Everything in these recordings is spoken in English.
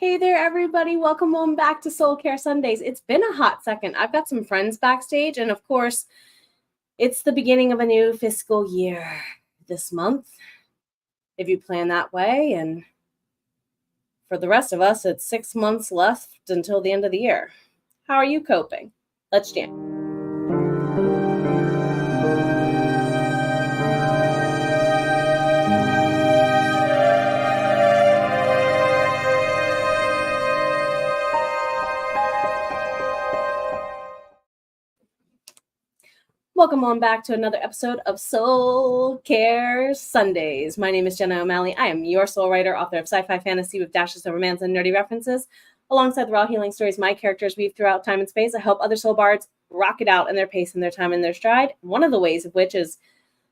Hey there, everybody. Welcome on back to Soul Care Sundays. It's been a hot second. I've got some friends backstage, and of course, it's the beginning of a new fiscal year this month, if you plan that way. And for the rest of us, it's 6 months left until the end of the year. How are you coping? Let's jam. Welcome on back to another episode of Soul Care Sundays. My name is Jenna O'Malley. I am your soul writer, author of sci-fi fantasy with dashes of romance and nerdy references. Alongside the raw healing stories my characters weave throughout time and space, I help other soul bards rock it out in their pace and their time and their stride. One of the ways of which is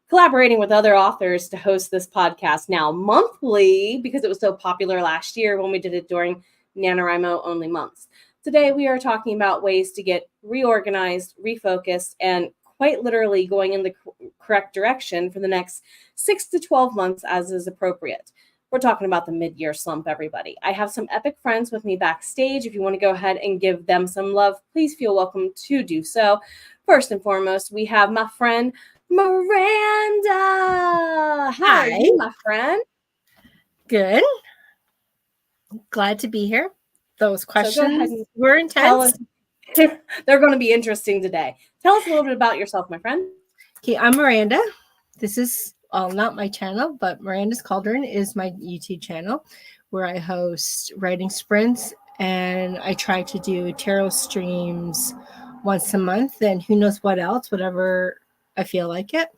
collaborating with other authors to host this podcast now monthly, because it was so popular last year when we did it during NaNoWriMo only months. Today, we are talking about ways to get reorganized, refocused, and quite literally going in the correct direction for the next 6 to 12 months as is appropriate. We're talking about the mid-year slump, everybody. I have some epic friends with me backstage. If you want to go ahead and give them some love, please feel welcome to do so. First and foremost, we have my friend, Miranda. How are you, my friend? Good. Glad to be here. Those questions were intense. They're going to be interesting today. Tell us a little bit about yourself, my friend. Okay, I'm Miranda. This is not my channel, but Miranda's Cauldron is my YouTube channel where I host writing sprints and I try to do tarot streams once a month and who knows what else, whatever I feel like it.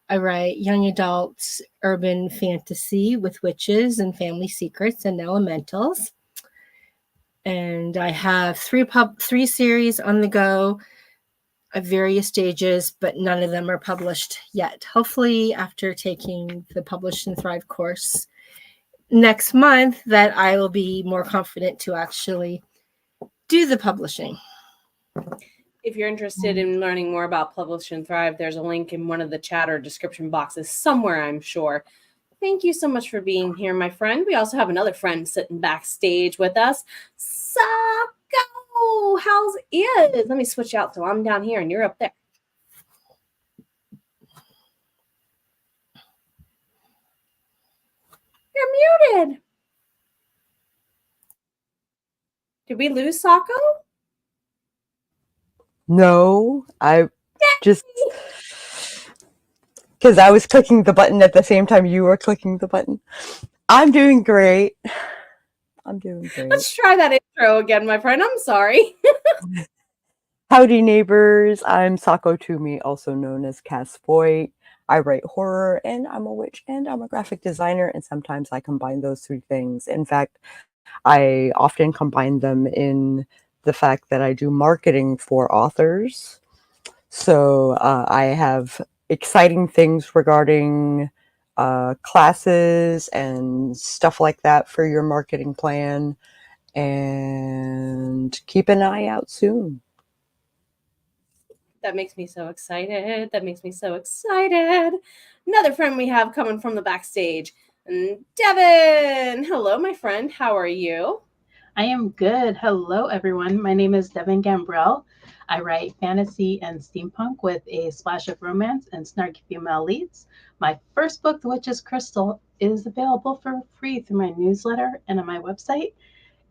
I write young adult urban fantasy with witches and family secrets and elementals. And I have three series on the go at various stages, but none of them are published yet. Hopefully, after taking the Publish and Thrive course next month, that I will be more confident to actually do the publishing. If you're interested in learning more about Publish and Thrive, there's a link in one of the chat or description boxes somewhere, I'm sure. Thank you so much for being here, my friend. We also have another friend sitting backstage with us. Sako, how's it? Let me switch out so I'm down here and you're up there. You're muted. Did we lose Sako? No, I just, because I was clicking the button at the same time you were clicking the button. I'm doing great. Let's try that intro again, my friend. I'm sorry. Howdy, neighbors. I'm Sako Toomey, also known as Cass Voight. I write horror, and I'm a witch, and I'm a graphic designer, and sometimes I combine those three things. In fact, I often combine them in the fact that I do marketing for authors. So I have exciting things regarding classes and stuff like that for your marketing plan. And keep an eye out soon. That makes me so excited. Another friend we have coming from the backstage, Devin. Hello, my friend. How are you? I am good. Hello, everyone. My name is Devin Gambrell. I write fantasy and steampunk with a splash of romance and snarky female leads. My first book, The Witch's Crystal, is available for free through my newsletter and on my website.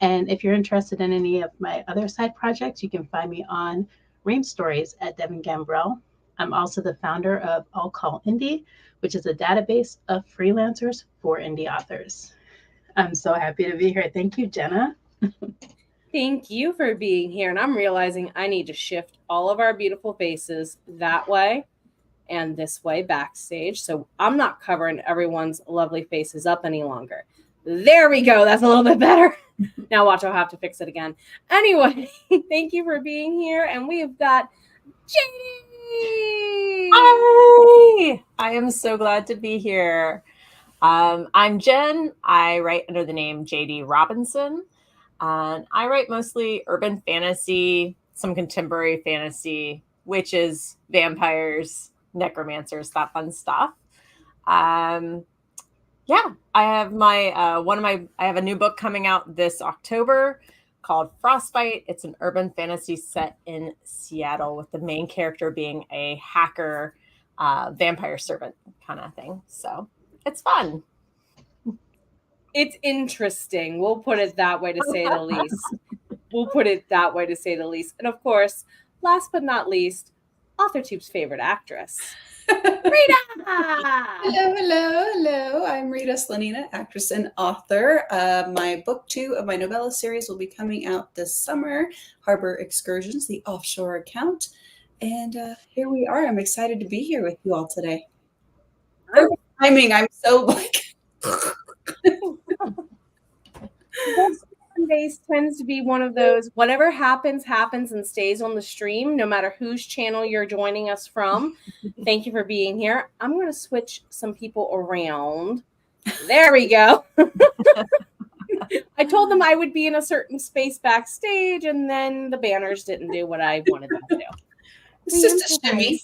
And if you're interested in any of my other side projects, you can find me on Ream Stories at Devin Gambrell. I'm also the founder of All Call Indie, which is a database of freelancers for indie authors. I'm so happy to be here. Thank you, Jenna. Thank you for being here. And I'm realizing I need to shift all of our beautiful faces that way and this way backstage. So I'm not covering everyone's lovely faces up any longer. There we go. That's a little bit better. Now watch, I'll have to fix it again. Anyway, thank you for being here. And we've got JD. Hi! I am so glad to be here. I'm Jen. I write under the name JD Robinson. And I write mostly urban fantasy, some contemporary fantasy, witches, vampires, necromancers, that fun stuff. Yeah, I have my I have a new book coming out this October called Frostbite. It's an urban fantasy set in Seattle with the main character being a hacker, vampire servant kind of thing. So it's fun. It's interesting. We'll put it that way to say the least. We'll put it that way to say the least. And of course, last but not least, AuthorTube's favorite actress, Rita. Hello. I'm Rita Slanina, actress and author. My book 2 of my novella series will be coming out this summer, Harbor Excursions, the offshore account. And here we are. I'm excited to be here with you all today. Perfect timing. I'm so like... Sundays tends to be one of those, whatever happens and stays on the stream, no matter whose channel you're joining us from. Thank you for being here. I'm going to switch some people around. There we go. I told them I would be in a certain space backstage, and then the banners didn't do what I wanted them to do. It's just a shimmy.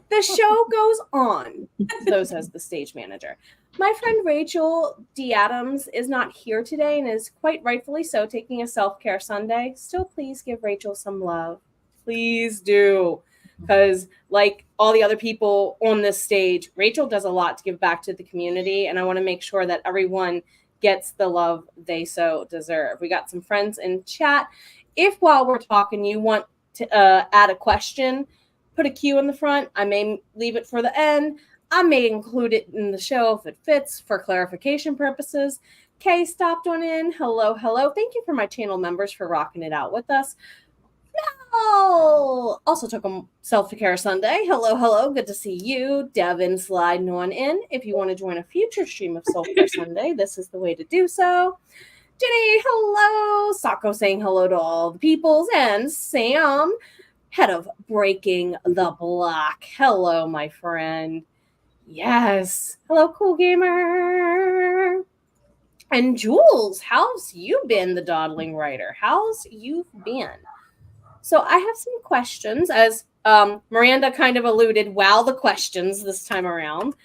The show goes on, though says the stage manager. My friend Rachel D. Adams is not here today and is quite rightfully so taking a self-care Sunday. Still, please give Rachel some love. Please do. Because like all the other people on this stage, Rachel does a lot to give back to the community, and I want to make sure that everyone gets the love they so deserve. We got some friends in chat. If while we're talking you want to add a question, put a Q in the front. I may leave it for the end. I may include it in the show if it fits for clarification purposes. Kay stopped on in. Hello. Thank you for my channel members for rocking it out with us. No! Also took a self-care Sunday. Hello. Good to see you. Devin sliding on in. If you want to join a future stream of Self-Care Sunday, this is the way to do so. Jenny, hello. Sako saying hello to all the peoples. And Sam, head of Breaking the Block. Hello, my friend. Yes. Hello, Cool Gamer. And Jules, how's you been, the dawdling writer? How's you been? So I have some questions, as Miranda kind of alluded. Wow, the questions this time around.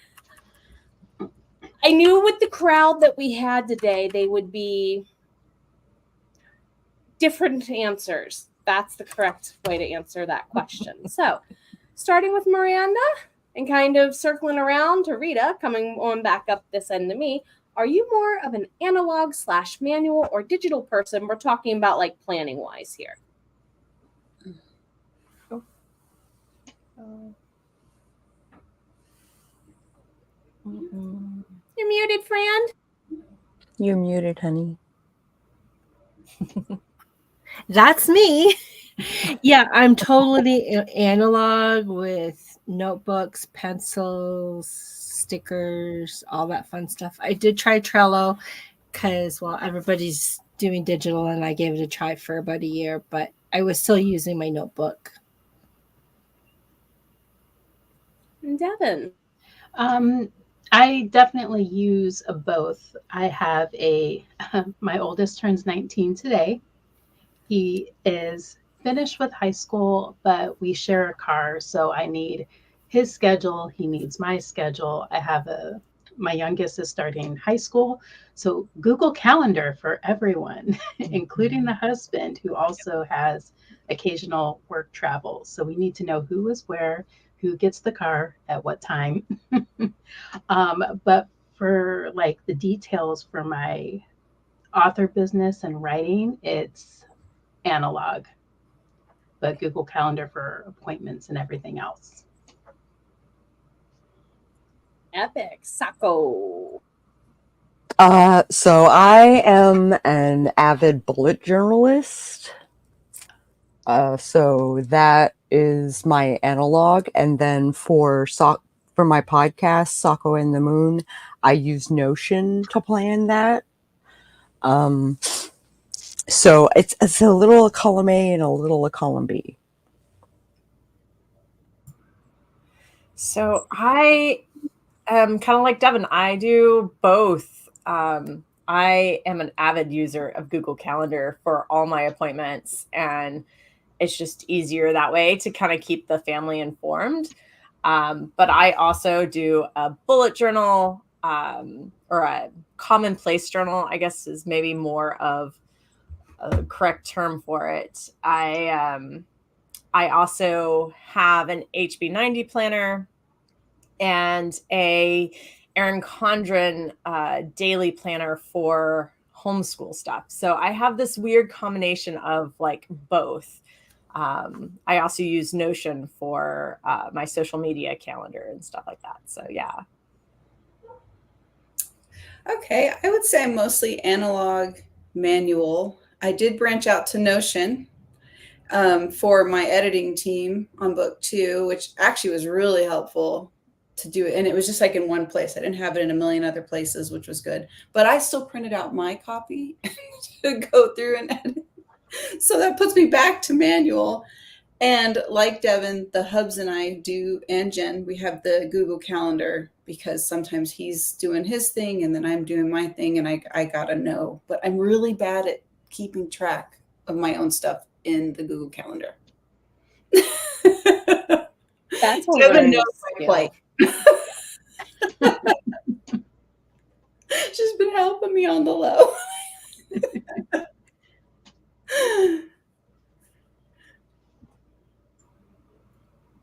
I knew with the crowd that we had today, they would be different answers. That's the correct way to answer that question. So starting with Miranda and kind of circling around to Rita, coming on back up this end to me, are you more of an analog/manual or digital person? We're talking about like planning wise here. You're muted, friend. You're muted, honey. That's me. Yeah, I'm totally analog with notebooks, pencils, stickers, all that fun stuff. I did try Trello because, well, everybody's doing digital and I gave it a try for about a year, but I was still using my notebook. And Devin. I definitely use both. I have my oldest turns 19 today. He is finished with high school, but we share a car, so I need his schedule. He needs my schedule. I have my youngest is starting high school, so Google Calendar for everyone, including the husband, who also has occasional work travel. So we need to know who is where, who gets the car at what time. But for like the details for my author business and writing, it's analog, but Google Calendar for appointments and everything else. Epic. Sako. So I am an avid bullet journalist. So that is my analog. And then for my podcast, Sako and the Moon, I use Notion to plan that. So it's a little column A and a little column B. So I am kind of like Devin. I do both. I am an avid user of Google Calendar for all my appointments, and it's just easier that way to kind of keep the family informed. But I also do a bullet journal. or a commonplace journal, I guess is maybe more of a correct term for it. I also have an HB90 planner and a Erin Condren daily planner for homeschool stuff. So I have this weird combination of like both. I also use Notion for my social media calendar and stuff like that. So yeah. Okay, I would say I'm mostly analog manual. I did branch out to Notion for my editing team on book 2, which actually was really helpful to do it. And it was just like in one place. I didn't have it in a million other places, which was good. But I still printed out my copy to go through and edit. So that puts me back to manual. And like Devin, the hubs and I do, and Jen, we have the Google Calendar because sometimes he's doing his thing and then I'm doing my thing and I gotta know. But I'm really bad at keeping track of my own stuff in the Google Calendar. That's all Devin right. knows my plight. She's been helping me on the low.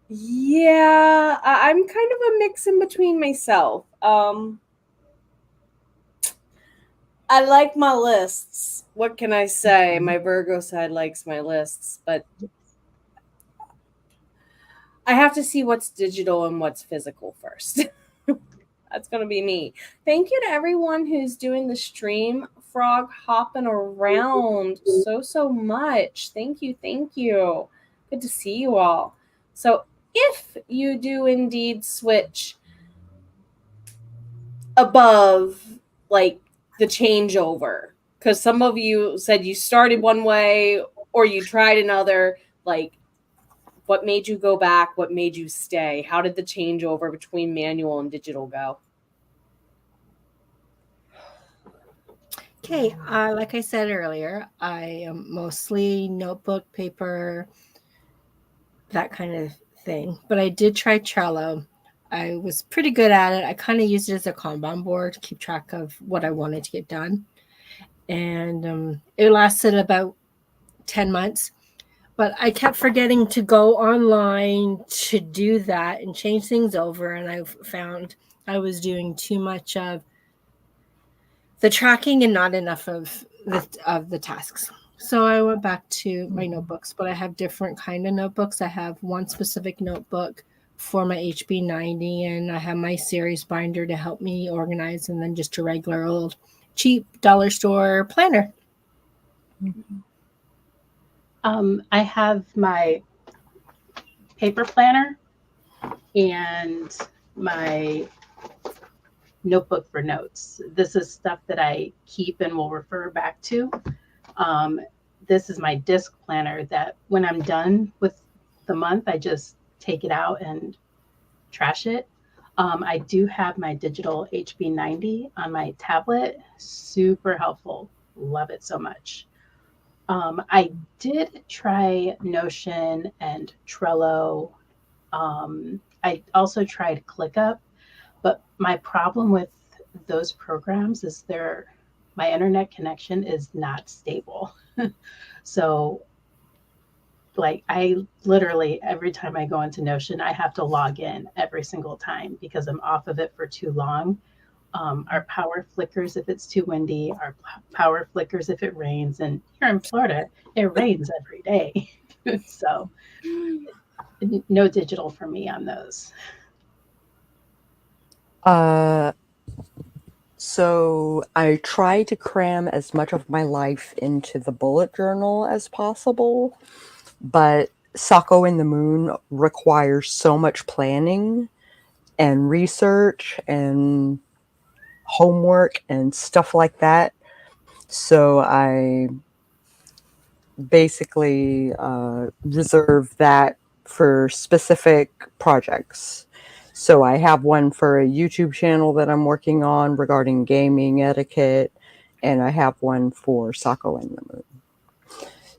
Yeah, I'm kind of a mix in between myself. I like my lists. What can I say? My Virgo side likes my lists, but I have to see what's digital and what's physical first. That's going to be me. Thank you to everyone who's doing the stream. Frog hopping around so much. Thank you. Good to see you all. So if you do indeed switch above like the changeover, because some of you said you started one way or you tried another, like what made you go back? What made you stay? How did the changeover between manual and digital go? Okay, like I said earlier, I am mostly notebook, paper, that kind of thing. But I did try Trello. I was pretty good at it. I kind of used it as a Kanban board to keep track of what I wanted to get done. And it lasted about 10 months. But I kept forgetting to go online to do that and change things over. And I found I was doing too much of the tracking and not enough of the tasks. So I went back to my notebooks, but I have different kind of notebooks. I have one specific notebook for my HB90, and I have my series binder to help me organize, and then just a regular old cheap dollar store planner. I have my paper planner and my notebook for notes. This is stuff that I keep and will refer back to. This is my disc planner that when I'm done with the month, I just take it out and trash it. I do have my digital HB90 on my tablet. Super helpful. Love it so much. I did try Notion and Trello. I also tried ClickUp, but my problem with those programs is my internet connection is not stable. So like I literally, every time I go into Notion, I have to log in every single time because I'm off of it for too long. Our power flickers if it's too windy. Our power flickers if it rains. And here in Florida, it rains every day. So no digital for me on those. So I try to cram as much of my life into the bullet journal as possible, but Sako in the Moon requires so much planning and research and homework and stuff like that. So I basically reserve that for specific projects. So I have one for a YouTube channel that I'm working on regarding gaming etiquette, and I have one for Sako in the Moon.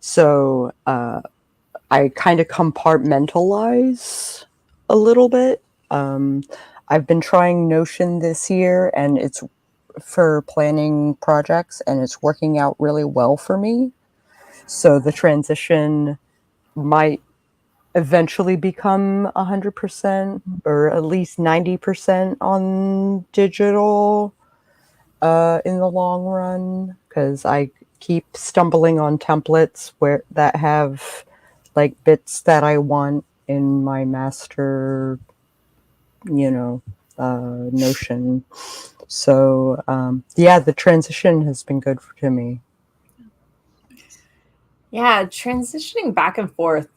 So I kind of compartmentalize a little bit. I've been trying Notion this year, and it's for planning projects, and it's working out really well for me. So the transition might eventually become 100% or at least 90% on digital in the long run, because I keep stumbling on templates that have like bits that I want in my master, Notion. So yeah, the transition has been good to me. Yeah, transitioning back and forth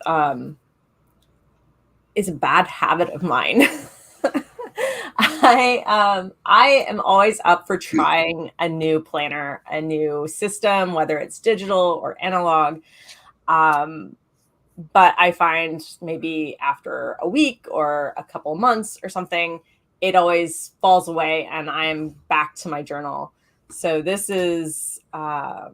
is a bad habit of mine. I am always up for trying a new planner, a new system, whether it's digital or analog. But I find maybe after a week or a couple months or something, it always falls away and I'm back to my journal. So this is my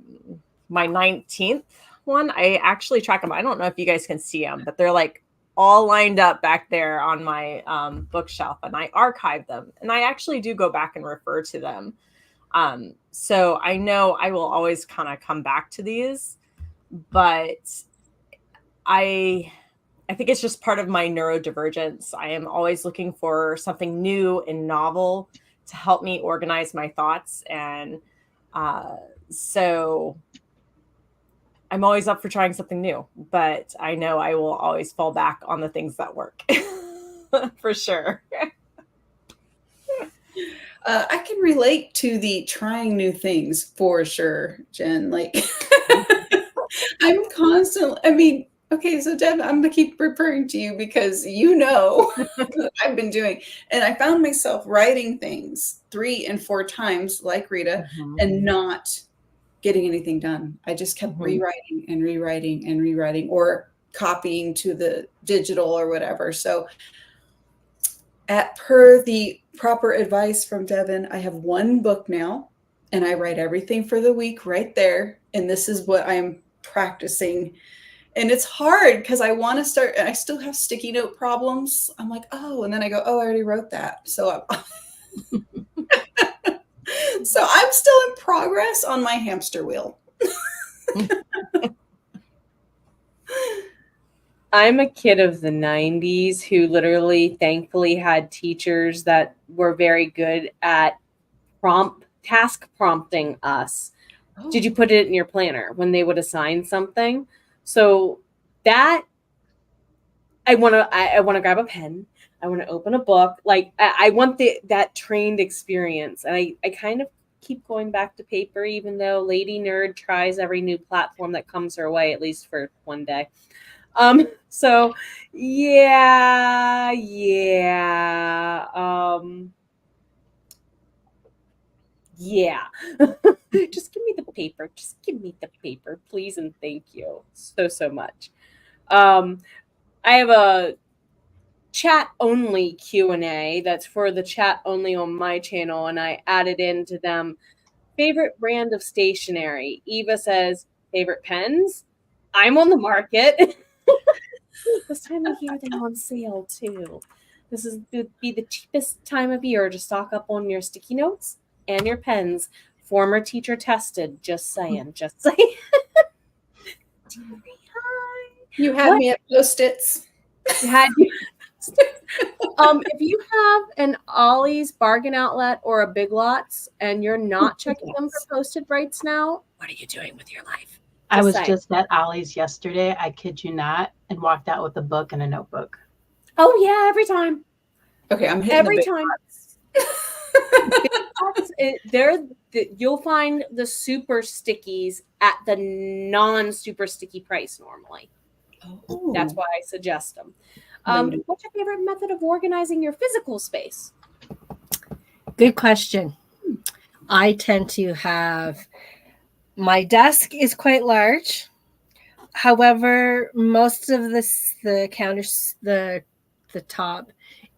19th one. I actually track them. I don't know if you guys can see them, but they're like all lined up back there on my bookshelf, and I archive them. And I actually do go back and refer to them. So I know I will always kind of come back to these, but I think it's just part of my neurodivergence. I am always looking for something new and novel to help me organize my thoughts. And so I'm always up for trying something new, but I know I will always fall back on the things that work for sure. I can relate to the trying new things for sure, Jen. Like, I'm constantly, I mean, okay, so Deb, I'm gonna keep referring to you because that I've been doing, and I found myself writing things 3 and 4 times, like Rita, and not getting anything done. I just kept rewriting and rewriting and rewriting, or copying to the digital or whatever. So, per the proper advice from Devin, I have one book now, and I write everything for the week right there. And this is what I'm practicing. And it's hard because I want to start, and I still have sticky note problems. I'm like, oh, and then I go, oh, I already wrote that. So so I'm still in progress on my hamster wheel. I'm a kid of the 90s who literally, thankfully, had teachers that were very good at task prompting us. Oh. Did you put it in your planner when they would assign something? So that I want to grab a pen. I want to open a book. Like I want that trained experience. And I kind of keep going back to paper, even though Lady Nerd tries every new platform that comes her way, at least for one day. So yeah. Yeah. Just give me the paper. Just give me the paper, please, and thank you so much. I have a chat only Q&A that's for the chat only on my channel, and I added into them favorite brand of stationery. Eva says favorite pens. I'm on the market. This time of year they're on sale too. This would be the cheapest time of year to stock up on your sticky notes and your pens. Former teacher tested. Just saying. Just saying. You had me at Post-its. Had you? If you have an Ollie's Bargain Outlet or a Big Lots and you're not checking them for posted rights now, what are you doing with your life? I was just at Ollie's yesterday, I kid you not, and walked out with a book and a notebook. Oh yeah, every time. Okay, I'm hitting every the big time. You'll find the super stickies at the non-super sticky price normally. Oh. That's why I suggest them. What's your favorite method of organizing your physical space? Good question. I tend to have, my desk is quite large. However, most of the counters, the top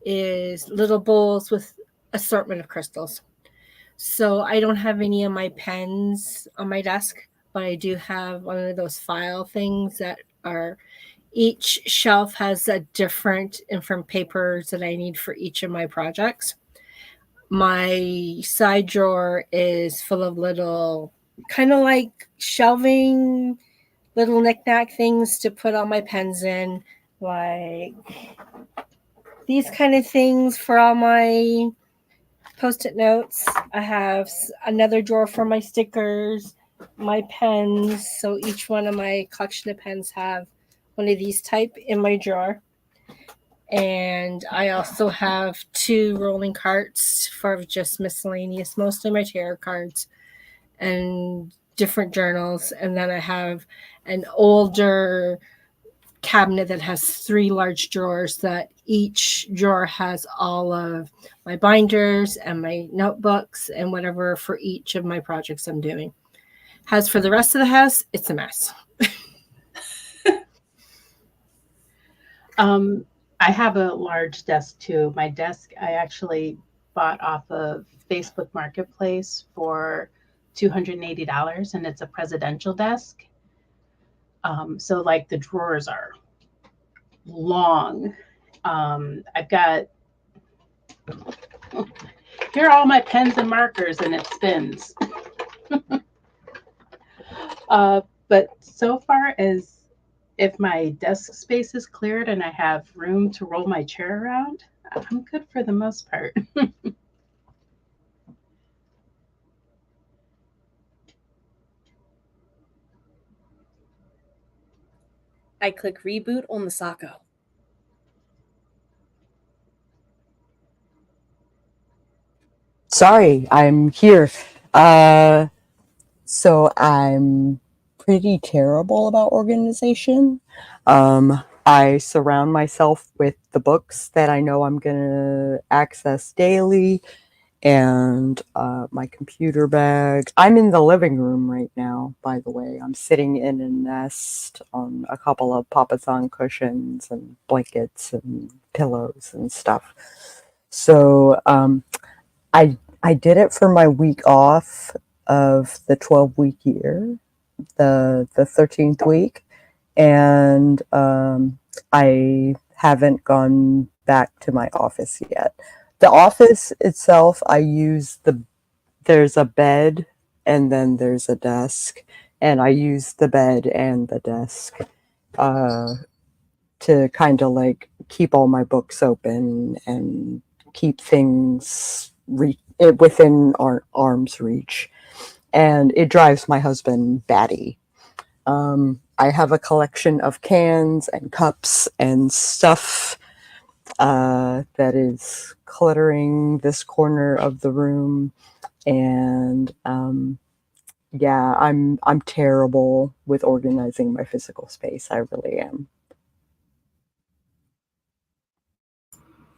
is little bowls with assortment of crystals. So I don't have any of my pens on my desk, but I do have one of those file things that are Each shelf has a different papers that I need for each of my projects. My side drawer is full of little, kind of like shelving, little knickknack things to put all my pens in, like these kind of things for all my Post-it notes. I have another drawer for my stickers, my pens. So each one of my collection of pens have one of these type in my drawer. And I also have 2 rolling carts for just miscellaneous, mostly my tarot cards and different journals. And then I have an older cabinet that has 3 large drawers that each drawer has all of my binders and my notebooks and whatever for each of my projects I'm doing. As for the rest of the house, it's a mess. I have a large desk too. My desk I actually bought off of Facebook Marketplace for $280, and it's a presidential desk. So like the drawers are long. I've got, here are all my pens and markers, and it spins. But so far as if my desk space is cleared and I have room to roll my chair around, I'm good for the most part. I click reboot on the Sacco. Sorry, I'm here. So I'm pretty terrible about organization. I surround myself with the books that I know I'm going to access daily and my computer bag. I'm in the living room right now, by the way. I'm sitting in a nest on a couple of Papasan cushions and blankets and pillows and stuff. So I did it for my week off of the 12-week year, the 13th week, and I haven't gone back to my office yet. The office itself, I use there's a bed and then there's a desk, and I use the bed and the desk to kind of like keep all my books open and keep things within our arm's reach. And it drives my husband batty. I have a collection of cans and cups and stuff that is cluttering this corner of the room, and yeah, I'm terrible with organizing my physical space. I really am.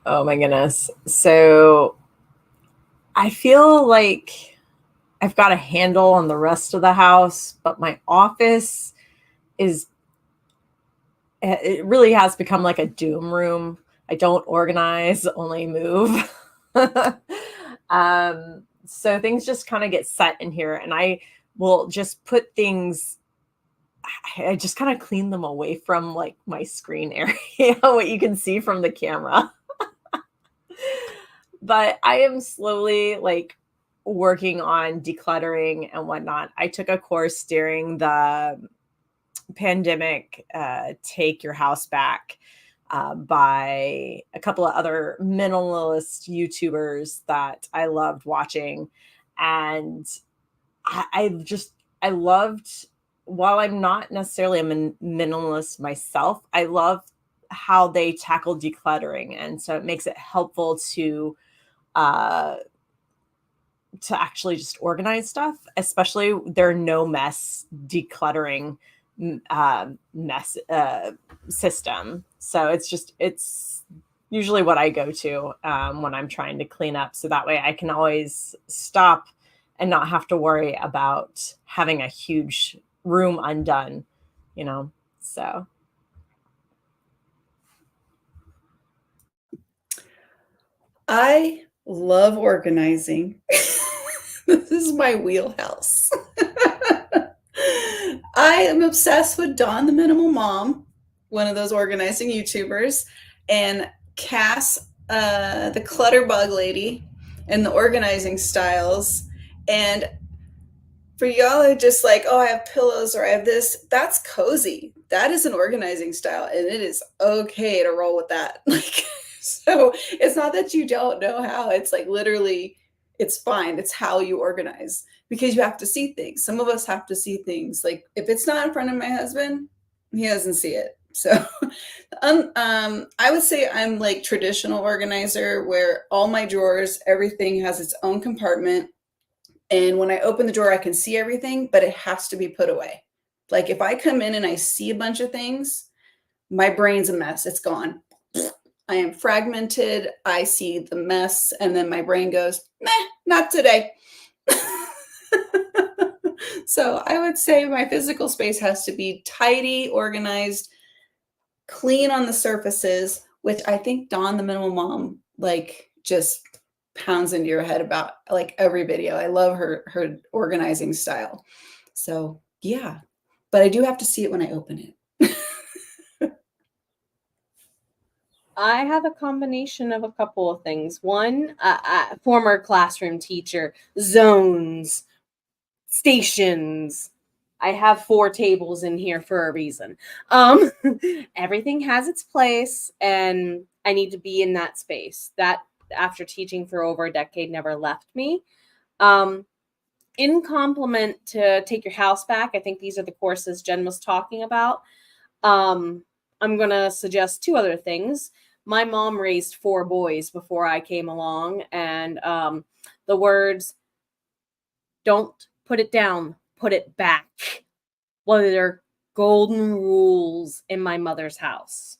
Oh my goodness. So I feel like I've got a handle on the rest of the house, but my office it really has become like a doom room. I don't organize, only move. So things just kind of get set in here, and I will just put things, I just kind of clean them away from like my screen area, what you can see from the camera. But I am slowly like working on decluttering and whatnot. I took a course during the pandemic, Take Your House Back, by a couple of other minimalist YouTubers that I loved watching. And I loved, while I'm not necessarily a minimalist myself, I love how they tackle decluttering. And so it makes it helpful to actually just organize stuff, especially their no mess decluttering mess system. So it's usually what I go to when I'm trying to clean up. So that way I can always stop and not have to worry about having a huge room undone, so. I love organizing. This is my wheelhouse. I am obsessed with Dawn the Minimal Mom. one of those organizing YouTubers, and Cass, the clutter bug lady, and the organizing styles. And for y'all who just like, oh, I have pillows or I have this, that's cozy. That is an organizing style, and it is okay to roll with that. Like, so it's not that you don't know how. It's like literally, it's fine. It's how you organize because you have to see things. Some of us have to see things. Like if it's not in front of my husband, he doesn't see it. So I would say I'm like traditional organizer where all my drawers, everything has its own compartment. And when I open the drawer, I can see everything, but it has to be put away. Like if I come in and I see a bunch of things, my brain's a mess. It's gone. I am fragmented. I see the mess, and then my brain goes, meh, not today. So I would say my physical space has to be tidy, organized, clean on the surfaces, which I think Dawn, the minimal mom, like just pounds into your head about like every video. I love her organizing style. So yeah, but I do have to see it when I open it. I have a combination of a couple of things. One, former classroom teacher, zones, stations. I have 4 tables in here for a reason. Everything has its place, and I need to be in that space. That, after teaching for over a decade, never left me. In complement to Take Your House Back, I think these are the courses Jen was talking about. I'm going to suggest 2 other things. My mom raised 4 boys before I came along, and the words, don't put it down, put it back, well, they're golden rules in my mother's house.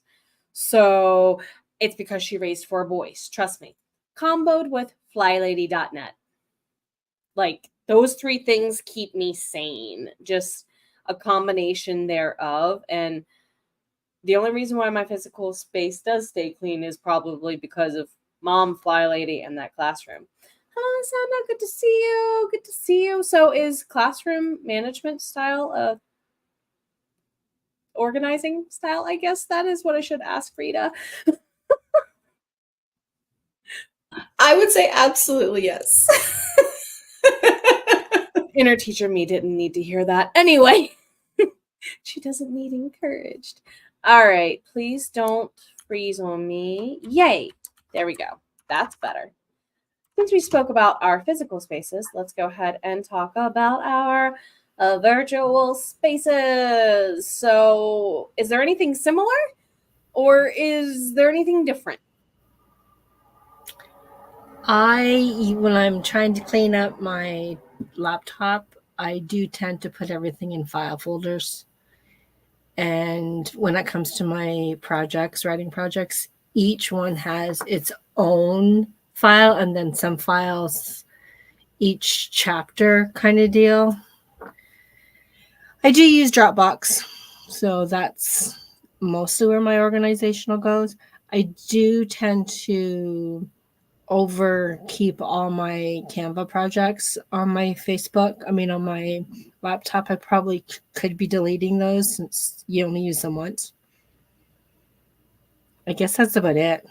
So it's because she raised 4 boys, trust me. Comboed with flylady.net. Like, those 3 things keep me sane. Just a combination thereof. And the only reason why my physical space does stay clean is probably because of Mom, Fly Lady, and that classroom. Hello, Sana. Good to see you. Good to see you. So is classroom management style a organizing style? I guess that is what I should ask Rita. I would say absolutely yes. Inner teacher me didn't need to hear that. Anyway, she doesn't need encouraged. All right, please don't freeze on me. Yay. There we go. That's better. Since we spoke about our physical spaces, let's go ahead and talk about our virtual spaces. So, is there anything similar, or is there anything different? When I'm trying to clean up my laptop, I do tend to put everything in file folders. And when it comes to my projects, writing projects, each one has its own file, and then some files, each chapter kind of deal. I do use Dropbox, so that's mostly where my organizational goes. I do tend to keep all my Canva projects on my on my laptop. I probably could be deleting those since you only use them once. I guess that's about it.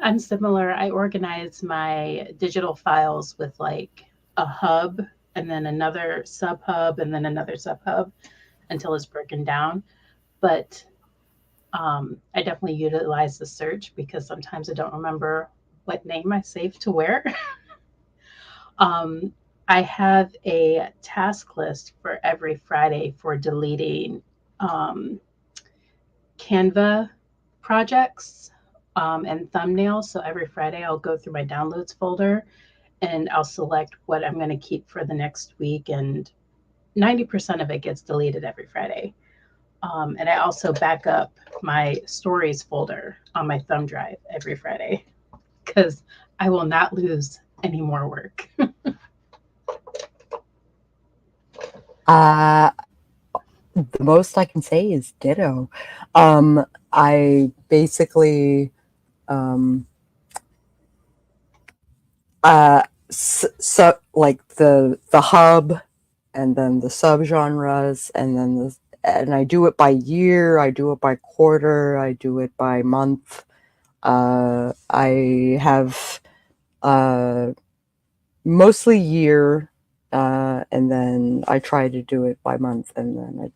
I'm similar. I organize my digital files with like a hub and then another sub hub and then another sub hub until it's broken down. But I definitely utilize the search because sometimes I don't remember what name I saved to where. I have a task list for every Friday for deleting Canva projects and thumbnails. So every Friday I'll go through my downloads folder and I'll select what I'm going to keep for the next week. And 90% of it gets deleted every Friday. And I also back up my stories folder on my thumb drive every Friday because I will not lose any more work. The most I can say is ditto. I basically so like the hub, and then the subgenres, and then and I do it by year, I do it by quarter, I do it by month. I have mostly year, and then I try to do it by month, and then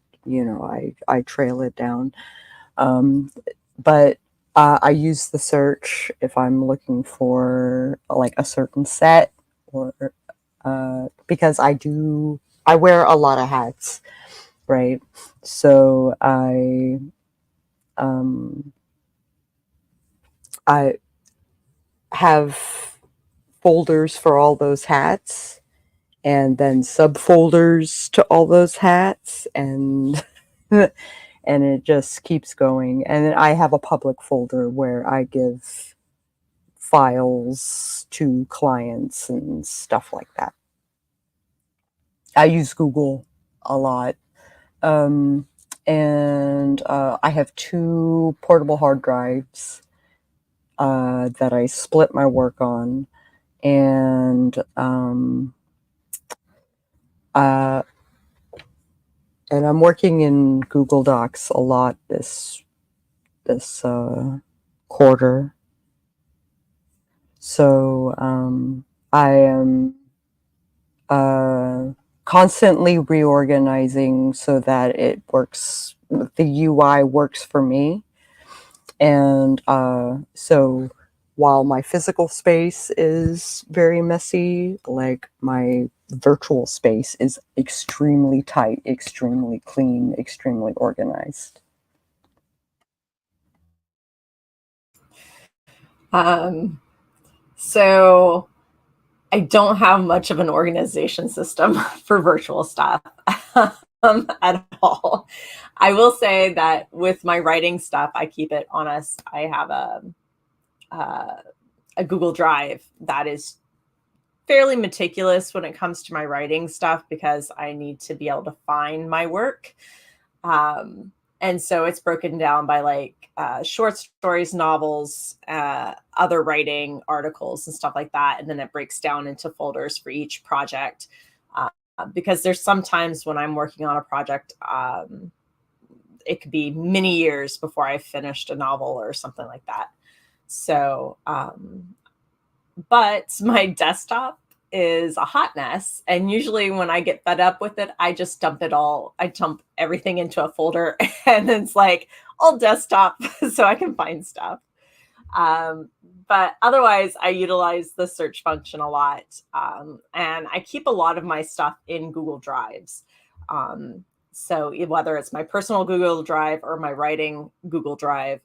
I trail it down. But I use the search if I'm looking for like a certain set, or because I wear a lot of hats, right? So I have folders for all those hats, and then subfolders to all those hats, and and it just keeps going. And then I have a public folder where I give files to clients and stuff like that. I use Google a lot. And I have 2 portable hard drives that I split my work on. And and I'm working in Google Docs a lot this quarter. So I am constantly reorganizing so that it works, the UI works for me. And so while my physical space is very messy, like my virtual space is extremely tight, extremely clean, extremely organized. So I don't have much of an organization system for virtual stuff at all. I will say that with my writing stuff, I keep it honest. I have a Google Drive that is fairly meticulous when it comes to my writing stuff because I need to be able to find my work. And so it's broken down by like short stories, novels, other writing, articles, and stuff like that. And then it breaks down into folders for each project. Because there's sometimes when I'm working on a project, it could be many years before I finished a novel or something like that. So, but my desktop is a hot mess. And usually when I get fed up with it, I just dump everything into a folder and it's like all desktop so I can find stuff. But otherwise I utilize the search function a lot. And I keep a lot of my stuff in Google Drives. So whether it's my personal Google Drive or my writing Google Drive,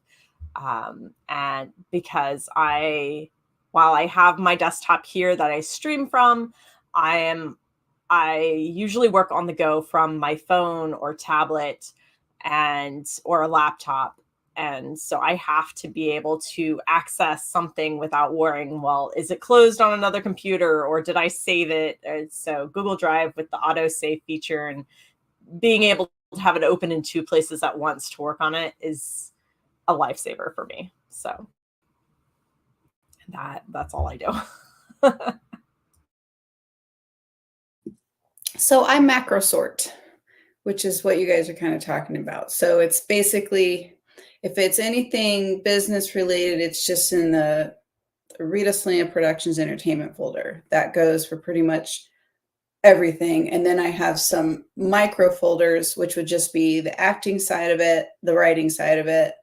and because while I have my desktop here that I stream from, I usually work on the go from my phone or tablet or a laptop. And so I have to be able to access something without worrying, well, is it closed on another computer or did I save it? So Google Drive with the auto save feature and being able to have it open in 2 places at once to work on it is a lifesaver for me. So that's all I do. So I macro sort, which is what you guys are kind of talking about. So it's basically, if it's anything business related, it's just in the Rita Slant Productions Entertainment folder. That goes for pretty much everything. And then I have some micro folders, which would just be the acting side of it, the writing side of it,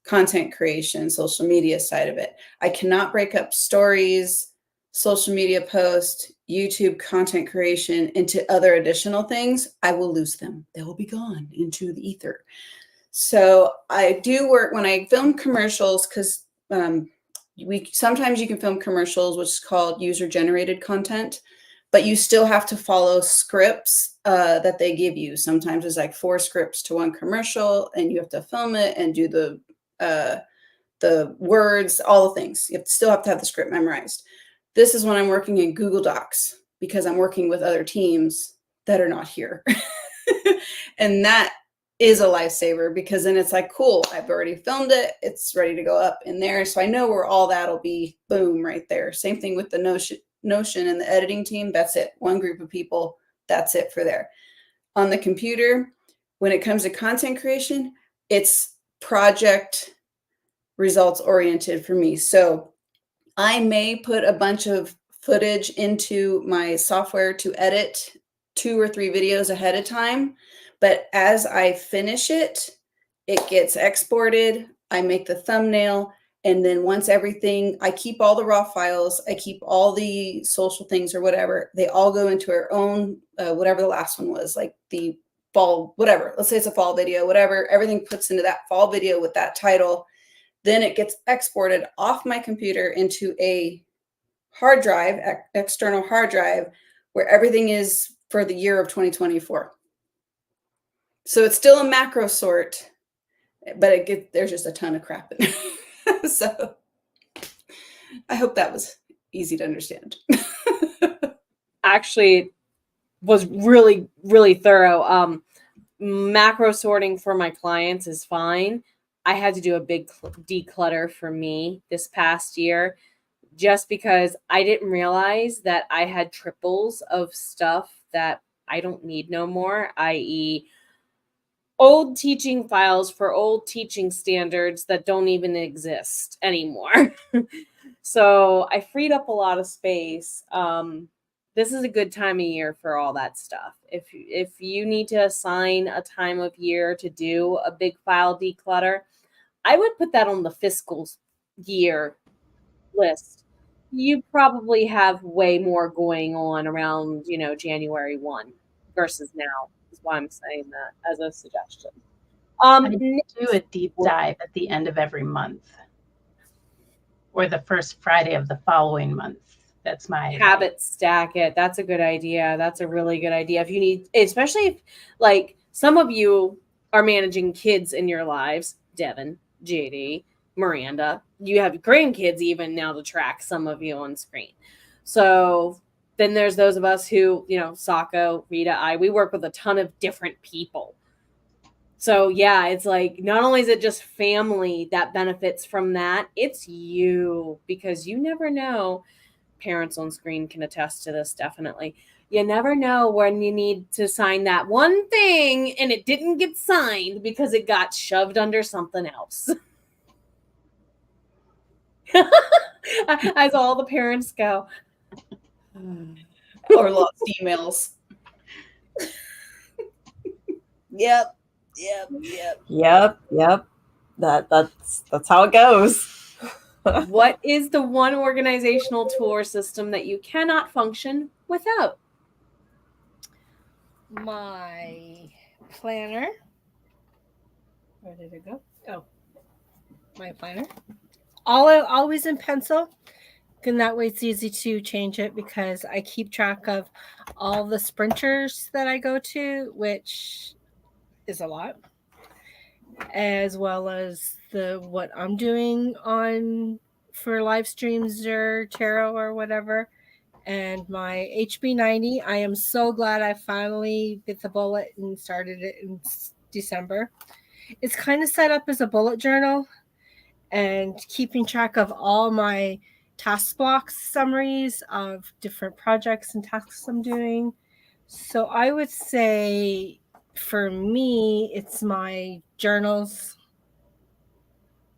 content creation, social media side of it. I cannot break up stories, social media posts, YouTube content creation into other additional things. I will lose them. They will be gone into the ether. So I do work when I film commercials, because sometimes you can film commercials, which is called user-generated content, but you still have to follow scripts that they give you. Sometimes it's like 4 scripts to 1 commercial, and you have to film it and do the words, all the things. You still have to have the script memorized. This is when I'm working in Google Docs because I'm working with other teams that are not here. And that is a lifesaver because then it's like, cool, I've already filmed it. It's ready to go up in there. So I know where all that'll be, boom, right there. Same thing with the Notion and the editing team. That's it. 1 group of people. That's it for there. On the computer, when it comes to content creation, it's project results oriented for me. So I may put a bunch of footage into my software to edit 2 or 3 videos ahead of time, but as I finish it, it gets exported, I make the thumbnail, and then once everything, I keep all the raw files, I keep all the social things or whatever, they all go into our own, whatever the last one was, like the fall, whatever, let's say it's a fall video, whatever, everything puts into that fall video with that title. Then it gets exported off my computer into a hard drive, external hard drive, where everything is for the year of 2024. So it's still a macro sort, but there's just a ton of crap in there. So I hope that was easy to understand. Actually, was really, really thorough. Macro sorting for my clients is fine. I had to do a big declutter for me this past year just because I didn't realize that I had triples of stuff that I don't need no more, i.e., old teaching files for old teaching standards that don't even exist anymore. So I freed up a lot of space. This is a good time of year for all that stuff. If you need to assign a time of year to do a big file declutter, I would put that on the fiscal year list. You probably have way more going on around, January 1 versus now, is why I'm saying that as a suggestion. I do a deep dive at the end of every month or the first Friday of the following month. That's my habit stack it. That's a good idea. That's a really good idea. If you need, especially if like some of you are managing kids in your lives, Devin, JD, Miranda, you have grandkids even now to track some of you on screen. So then there's those of us who, Sako, Rita, we work with a ton of different people. So yeah, it's like, not only is it just family that benefits from that, it's you, because you never know. Parents on screen can attest to this, definitely. You never know when you need to sign that one thing and it didn't get signed because it got shoved under something else. As all the parents go. Or lost emails. Yep. That's how it goes. What is the one organizational tool or system that you cannot function without? My planner. Where did it go? Oh, my planner. Always in pencil. And that way it's easy to change it because I keep track of all the sprinters that I go to, which is a lot, as well as what I'm doing for live streams or tarot or whatever. And my HB90, I am so glad I finally bit the bullet and started it in December. It's kind of set up as a bullet journal and keeping track of all my task blocks, summaries of different projects and tasks I'm doing. So I would say for me, it's my journals.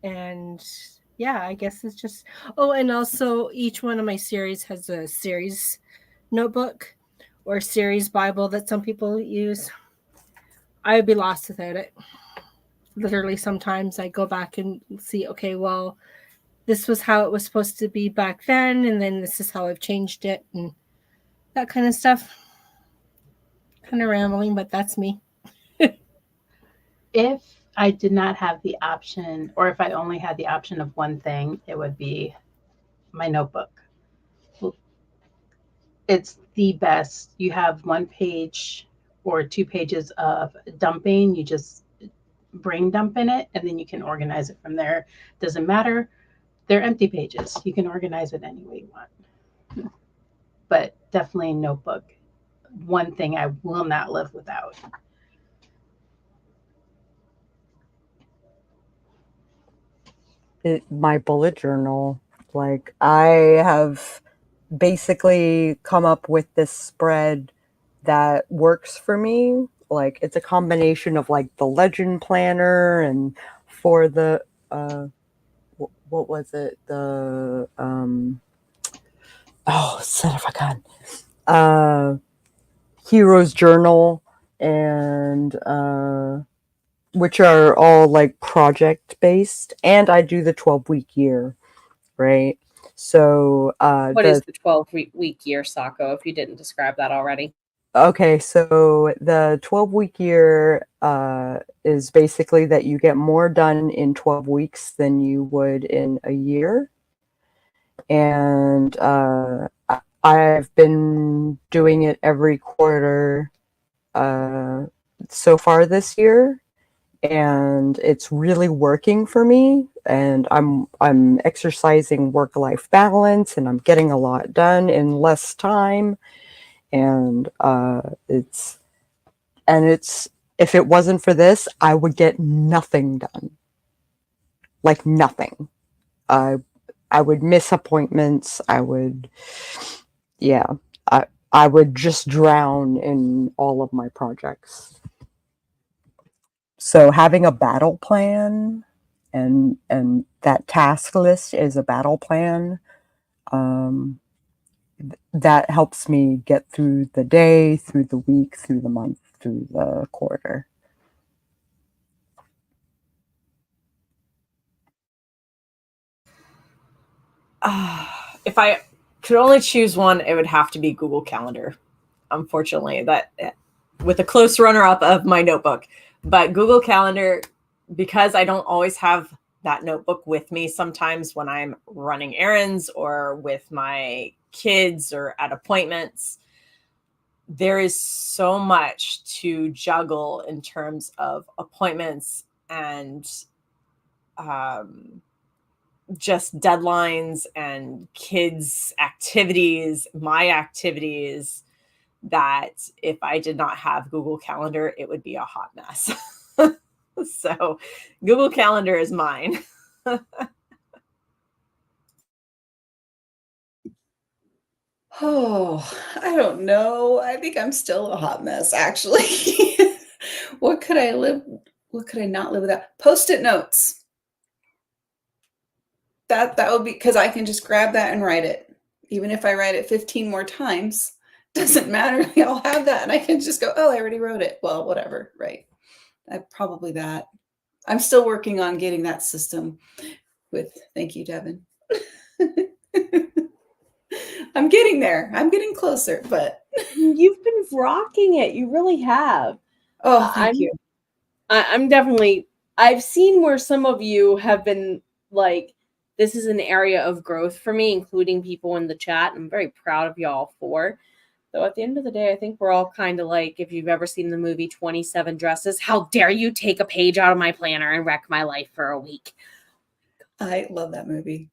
And yeah, I guess it's just, and also each one of my series has a series notebook or series Bible that some people use. I would be lost without it. Literally, sometimes I go back and see, okay, well, this was how it was supposed to be back then, and then this is how I've changed it, and that kind of stuff. Kind of rambling, but that's me. If I did not have the option, or if I only had the option of one thing, it would be my notebook. It's the best. You have 1 page or 2 pages of dumping. You just brain dump in it, and then you can organize it from there. Doesn't matter. They're empty pages. You can organize it any way you want. But definitely notebook. One thing I will not live without. My bullet journal. Like, I have basically come up with this spread that works for me. like it's a combination of like the legend planner and for the what was it, the son of a gun, hero's journal, and which are all like project based, and I do the 12-week year, right? So What is the 12-week year, Sako, if you didn't describe that already? okay, so the 12-week year is basically that you get more done in 12 weeks than you would in a year. And I've been doing it every quarter so far this year, and it's really working for me. And I'm exercising work-life balance, and I'm getting a lot done in less time. And it's if it wasn't for this, I would get nothing done. Like nothing. I would miss appointments. I would just drown in all of my projects. So having a battle plan and that task list is a battle plan. That helps me get through the day, through the week, through the month, through the quarter. If I could only choose one, it would have to be Google Calendar. Unfortunately, that with a close runner-up of my notebook. But Google Calendar, because I don't always have that notebook with me sometimes when I'm running errands or with my kids or at appointments, there is so much to juggle in terms of appointments and just deadlines and kids' activities, my activities, that if I did not have Google Calendar, it would be a hot mess. So Google Calendar is mine. Oh, I don't know. I think I'm still a hot mess, actually. What could I not live without? Post-it notes. That would be, because I can just grab that and write it. Even if I write it 15 more times, doesn't matter. I'll have that and I can just go, oh, I already wrote it. Well, whatever, right? Probably that. I'm still working on getting that system thank you, Devin. I'm getting there. I'm getting closer, but You've been rocking it. You really have. oh, thank you. I'm definitely, I've seen where some of you have been like, this is an area of growth for me, including people in the chat. I'm very proud of y'all for. Though at the end of the day, I think we're all kind of like, if you've ever seen the movie 27 Dresses, how dare you take a page out of my planner and wreck my life for a week? I love that movie.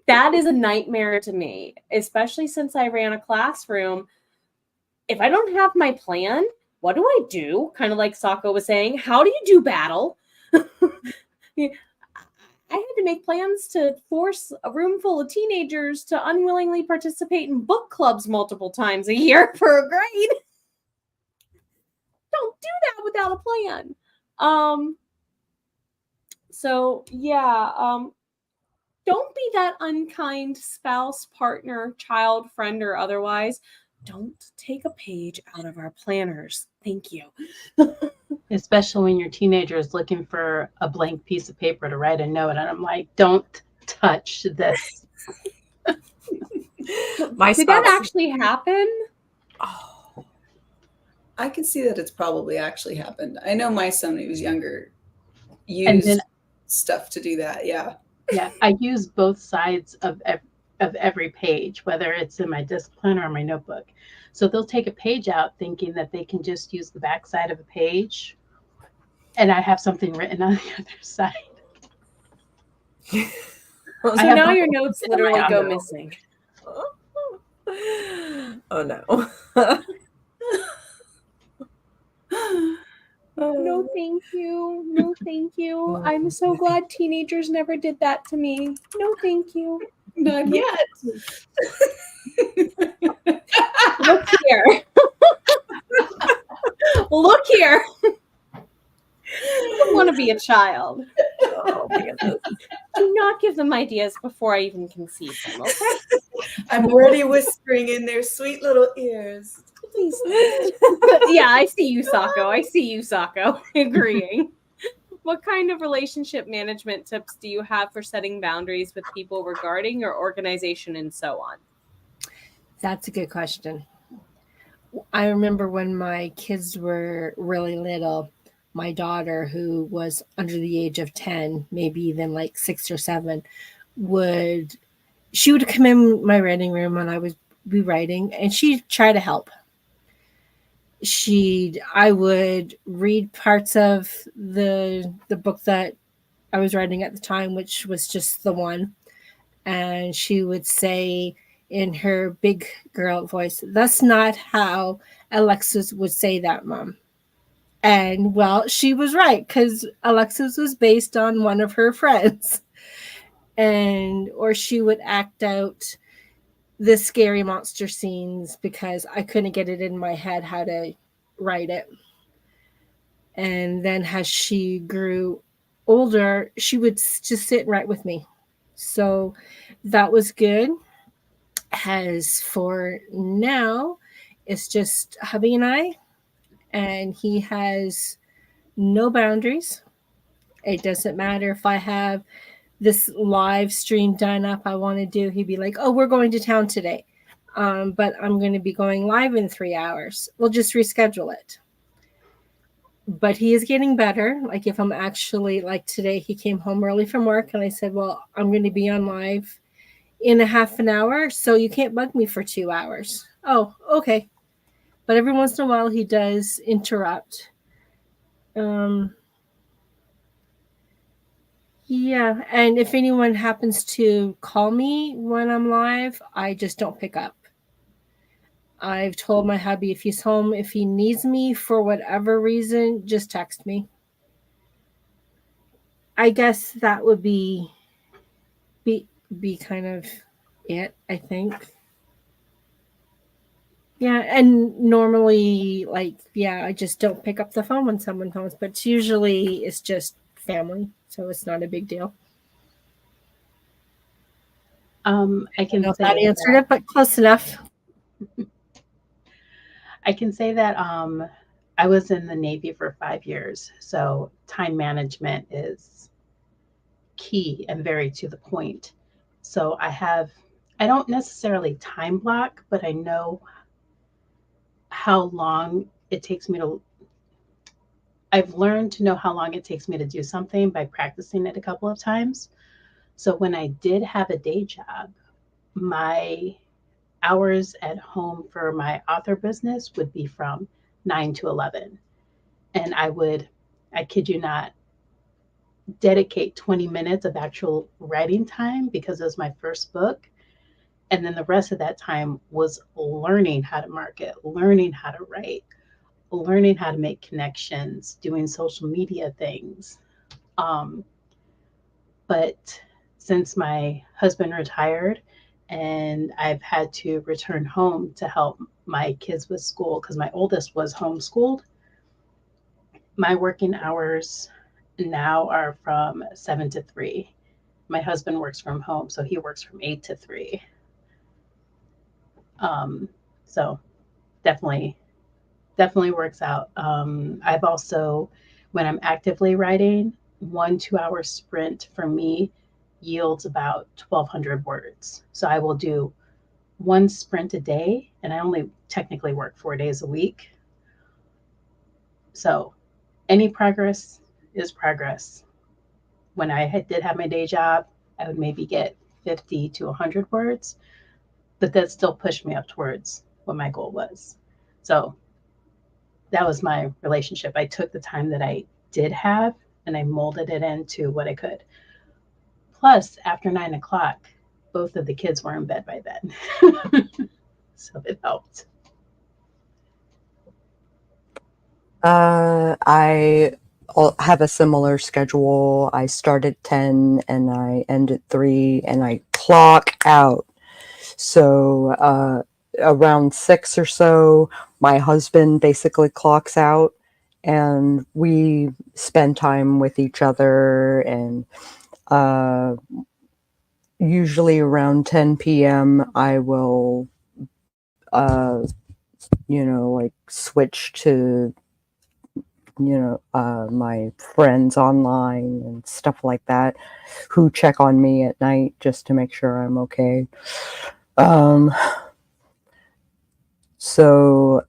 That is a nightmare to me, especially since I ran a classroom. If I don't have my plan, what do I do? Kind of like Sako was saying, how do you do battle? I had to make plans to force a room full of teenagers to unwillingly participate in book clubs multiple times a year for a grade. Don't do that without a plan. So yeah, don't be that unkind spouse, partner, child, friend, or otherwise. Don't take a page out of our planners. Thank you. Especially when your teenager is looking for a blank piece of paper to write a note. And I'm like, don't touch this. Did that actually happen? Oh, I can see that it's probably actually happened. I know my son, when he was younger, used stuff to do that. Yeah. Yeah, I use both sides of every page, whether it's in my disc planner or my notebook. So they'll take a page out thinking that they can just use the back side of a page, and I have something written on the other side. So now your notes literally go missing. Oh no. No, thank you. No, thank you. I'm so glad teenagers never did that to me. No, thank you. Not yet. Look here. Look here. I don't want to be a child. Oh my goodness. Do not give them ideas before I even conceive them, okay? I'm already whispering in their sweet little ears. Please. Yeah, I see you, Sako. I see you, Sako. Agreeing. What kind of relationship management tips do you have for setting boundaries with people regarding your organization and so on? That's a good question. I remember when my kids were really little, my daughter, who was under the age of 10, maybe even like 6 or 7, she would come in my writing room when I would be writing, and she'd try to help. I would read parts of the book that I was writing at the time, which was just the one, and she would say in her big girl voice, "That's not how Alexis would say that, Mom." And well, she was right, because Alexis was based on one of her friends. Or she would act out the scary monster scenes because I couldn't get it in my head how to write it. And then as she grew older, she would just sit and write with me. So that was good. As for now, it's just hubby and I, and he has no boundaries. It doesn't matter if I have this live stream done up I want to do. He'd be like, "Oh, we're going to town today, but I'm going to be going live in 3 hours. We'll just reschedule it." But he is getting better. Like if I'm actually, like today, he came home early from work and I said, "Well, I'm going to be on live in a half an hour, so you can't bug me for 2 hours." "Oh, okay." But every once in a while he does interrupt. Yeah, and if anyone happens to call me when I'm live, I just don't pick up. I've told my hubby if he's home, if he needs me for whatever reason, just text me. I guess that would be kind of it, I think. Yeah, and normally, I just don't pick up the phone when someone phones, but usually it's just family, so it's not a big deal. I I can don't know if say that answered it, but close enough. I can say that I was in the Navy for 5 years, so time management is key and very to the point. So I don't necessarily time block, but I know how long it takes me to, I've learned to know how long it takes me to do something by practicing it a couple of times. So when I did have a day job, my hours at home for my author business would be from 9 to 11. And I kid you not, dedicate 20 minutes of actual writing time because it was my first book. And then the rest of that time was learning how to market, learning how to write, learning how to make connections, doing social media things. But since my husband retired and I've had to return home to help my kids with school because my oldest was homeschooled, my working hours now are from 7 to 3. My husband works from home, so he works from 8 to 3. So definitely works out. I've also, when I'm actively writing, 1 2 hour sprint for me yields about 1,200 words. So I will do one sprint a day, and I only technically work 4 days a week. So any progress is progress. When I did have my day job, I would maybe get 50 to 100 words, but that still pushed me up towards what my goal was. So that was my relationship. I took the time that I did have and I molded it into what I could. Plus, after 9 o'clock, both of the kids were in bed by then. So it helped. I have a similar schedule. I start at 10 and I end at 3 and I clock out. So around 6 or so, my husband basically clocks out. and we spend time with each other. And usually around 10 p.m. I will, like switch to, my friends online and stuff like that, who check on me at night just to make sure I'm okay. So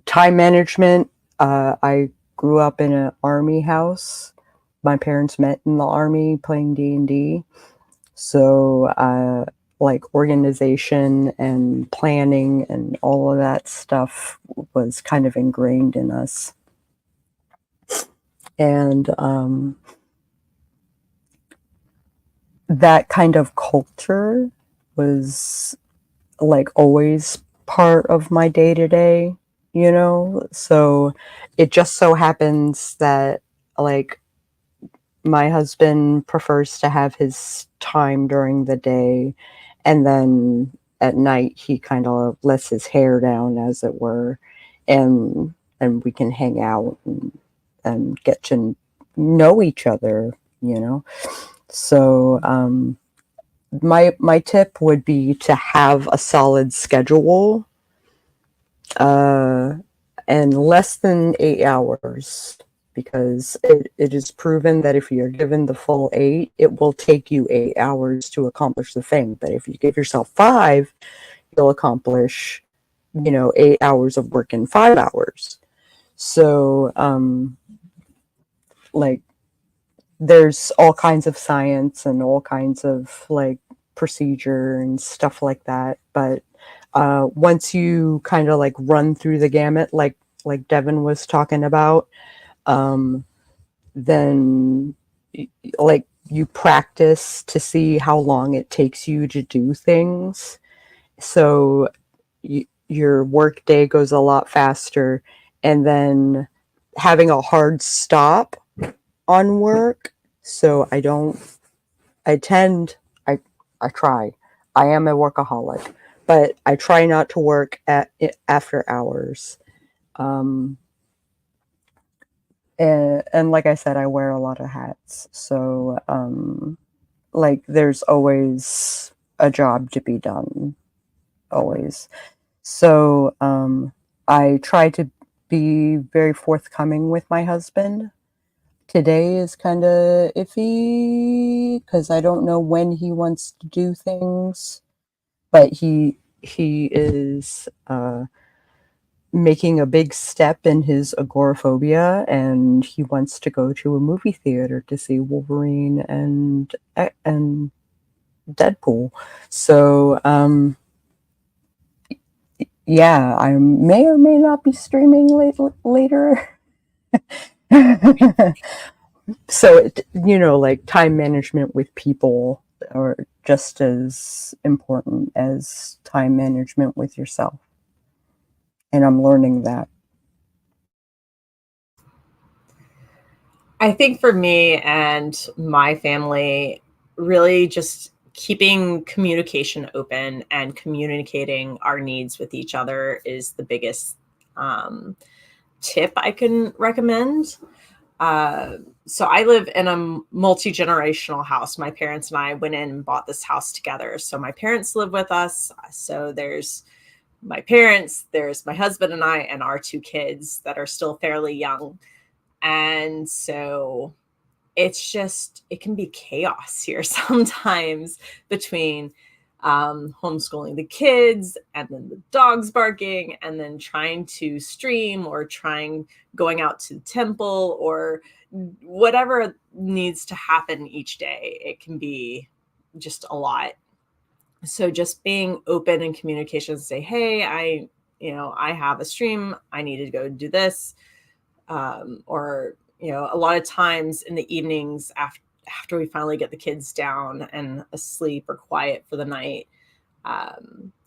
time management, I grew up in an army house. My parents met in the army playing D&D. So like organization and planning and all of that stuff was kind of ingrained in us. And that kind of culture was like always part of my day to day, So it just so happens that like my husband prefers to have his time during the day, and then at night he kind of lets his hair down, as it were, and we can hang out and get to know each other, So my tip would be to have a solid schedule, and less than 8 hours, because it is proven that if you're given the full 8, it will take you 8 hours to accomplish the thing. But if you give yourself 5, you'll accomplish, 8 hours of work in 5 hours. So, like, there's all kinds of science and all kinds of like procedure and stuff like that. But once you kind of like run through the gamut, like Devin was talking about, then like you practice to see how long it takes you to do things. So your work day goes a lot faster, and then having a hard stop on work. So I tend, I try. I am a workaholic, but I try not to work after hours. And like I said, I wear a lot of hats. So, like there's always a job to be done, always. So, I try to be very forthcoming with my husband. Today is kind of iffy because I don't know when he wants to do things, but he is making a big step in his agoraphobia, and he wants to go to a movie theater to see Wolverine and Deadpool. So yeah, I may or may not be streaming later. So like time management with people are just as important as time management with yourself, and I'm learning that. I think for me and my family, really just keeping communication open and communicating our needs with each other is the biggest tip I can recommend. So I live in a multi-generational house. My parents and I went in and bought this house together. So my parents live with us. So there's my parents, there's my husband and I, and our 2 kids that are still fairly young. And so it can be chaos here sometimes between homeschooling the kids and then the dogs barking and then trying to stream or going out to the temple or whatever needs to happen each day. It can be just a lot. So just being open in communication, say, hey, I have a stream. I need to go do this. Or a lot of times in the evenings after we finally get the kids down and asleep or quiet for the night,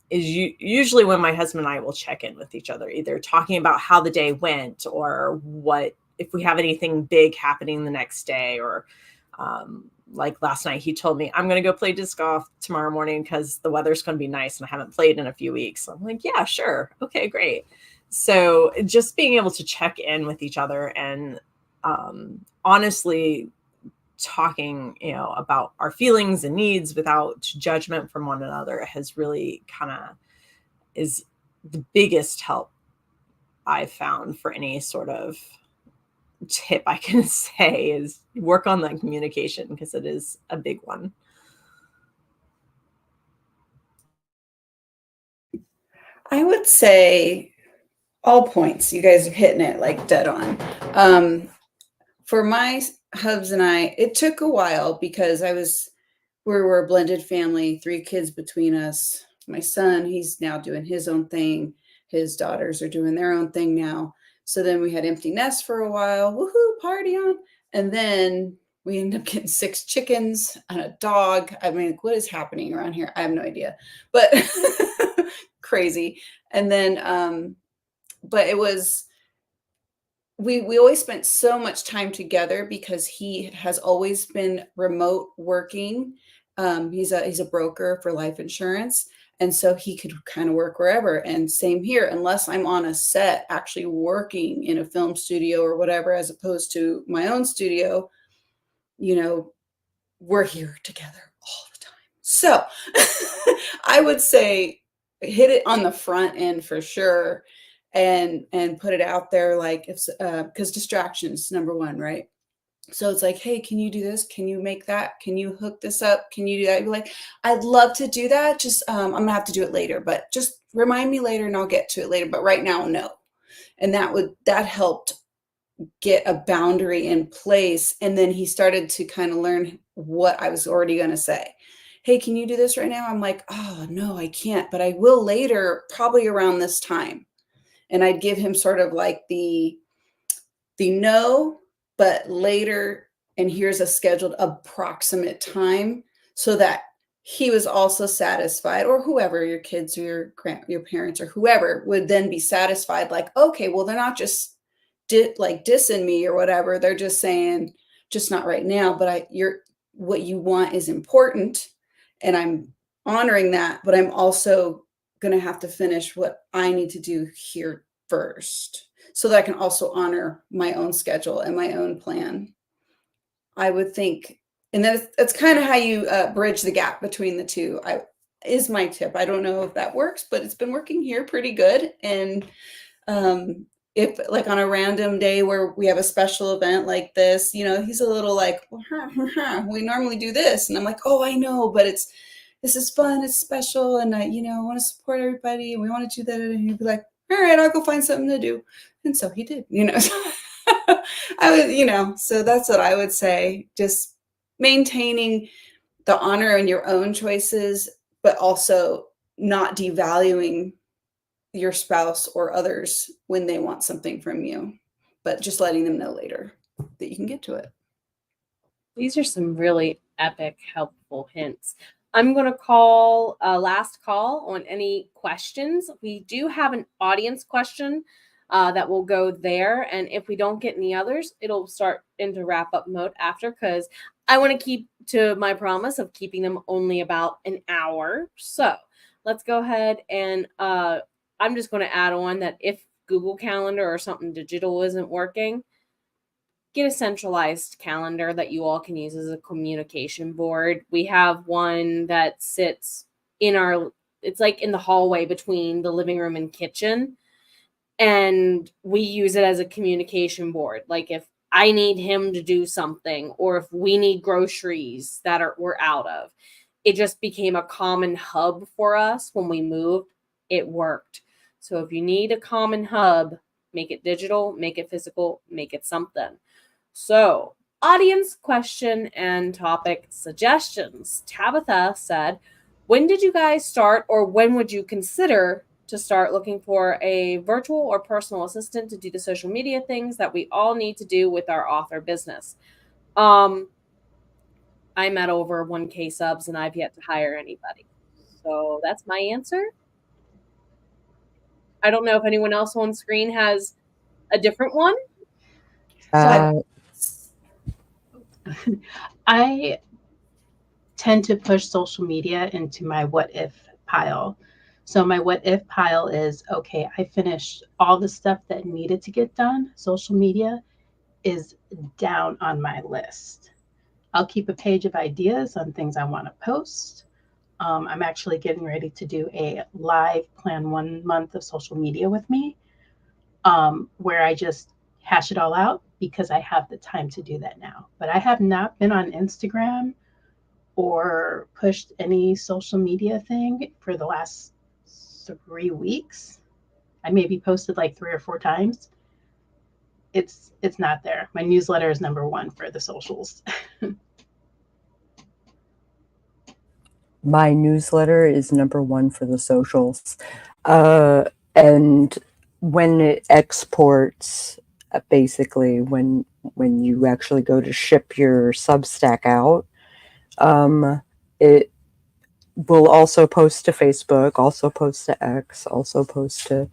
is usually when my husband and I will check in with each other, either talking about how the day went or what if we have anything big happening the next day. Or like last night, he told me, I'm going to go play disc golf tomorrow morning because the weather's going to be nice and I haven't played in a few weeks. So I'm like, yeah, sure. Okay, great. So just being able to check in with each other and honestly talking, about our feelings and needs without judgment from one another has really kind of is the biggest help I've found for any sort of tip I can say is work on that communication, because it is a big one. I would say all points. You guys are hitting it like dead on. For my hubs and I, it took a while because we were a blended family, 3 kids between us. My son, he's now doing his own thing. His daughters are doing their own thing now. So then we had empty nests for a while. Woohoo, party on. And then we ended up getting 6 chickens and a dog. I mean, what is happening around here? I have no idea, but crazy. And then, but it was, we always spent so much time together because he has always been remote working. He's a broker for life insurance. And so he could kind of work wherever. And same here, unless I'm on a set actually working in a film studio or whatever, as opposed to my own studio, we're here together all the time. So I would say hit it on the front end for sure, and put it out there, like, it's because distractions, number one, right? So it's like, hey, can you do this? Can you make that? Can you hook this up? Can you do that? You're like, I'd love to do that. Just I'm gonna have to do it later, but just remind me later and I'll get to it later. But right now, no. And that helped get a boundary in place. And then he started to kind of learn what I was already going to say. Hey, can you do this right now? I'm like, oh, no, I can't, but I will later, probably around this time. And I'd give him sort of like the no, but later, and here's a scheduled approximate time, so that he was also satisfied, or whoever, your kids or your parents or whoever, would then be satisfied, like, okay, well, they're not just dissing me or whatever. They're just saying, just not right now, but what you want is important, and I'm honoring that, but I'm also going to have to finish what I need to do here first, so that I can also honor my own schedule and my own plan. I would think, and that's kind of how you bridge the gap between the two. Is my tip. I don't know if that works, but it's been working here pretty good. And if, like, on a random day where we have a special event like this, he's a little like, well, we normally do this, and I'm like, oh, I know, but this is fun, it's special, and I want to support everybody, and we want to do that. And he'd be like, all right, I'll go find something to do. And so he did, so that's what I would say. Just maintaining the honor in your own choices, but also not devaluing your spouse or others when they want something from you, but just letting them know later that you can get to it. These are some really epic, helpful hints. I'm going to call a last call on any questions. We do have an audience question that will go there. And if we don't get any others, it'll start into wrap up mode after, because I want to keep to my promise of keeping them only about an hour. So let's go ahead, and I'm just going to add on that if Google Calendar or something digital isn't working, get a centralized calendar that you all can use as a communication board. We have one that sits it's like in the hallway between the living room and kitchen. And we use it as a communication board. Like, if I need him to do something, or if we need groceries that we're out of, it just became a common hub for us when we moved. It worked. So if you need a common hub, make it digital, make it physical, make it something. So, audience question and topic suggestions. Tabitha said, when did you guys start, or when would you consider to start looking for a virtual or personal assistant to do the social media things that we all need to do with our author business? I'm at over 1K subs and I've yet to hire anybody. So that's my answer. I don't know if anyone else on screen has a different one. I tend to push social media into my what if pile. So my what if pile is, okay, I finished all the stuff that needed to get done. Social media is down on my list. I'll keep a page of ideas on things I want to post. I'm actually getting ready to do a live plan 1 month of social media with me, where I just hash it all out because I have the time to do that now. But I have not been on Instagram or pushed any social media thing for the last 3 weeks. I maybe posted like 3 or 4 times. It's not there. My newsletter is number one for the socials. My newsletter is number one for the socials. And when it exports, basically when you actually go to ship your Substack out, it will also post to Facebook, also post to X, also post to,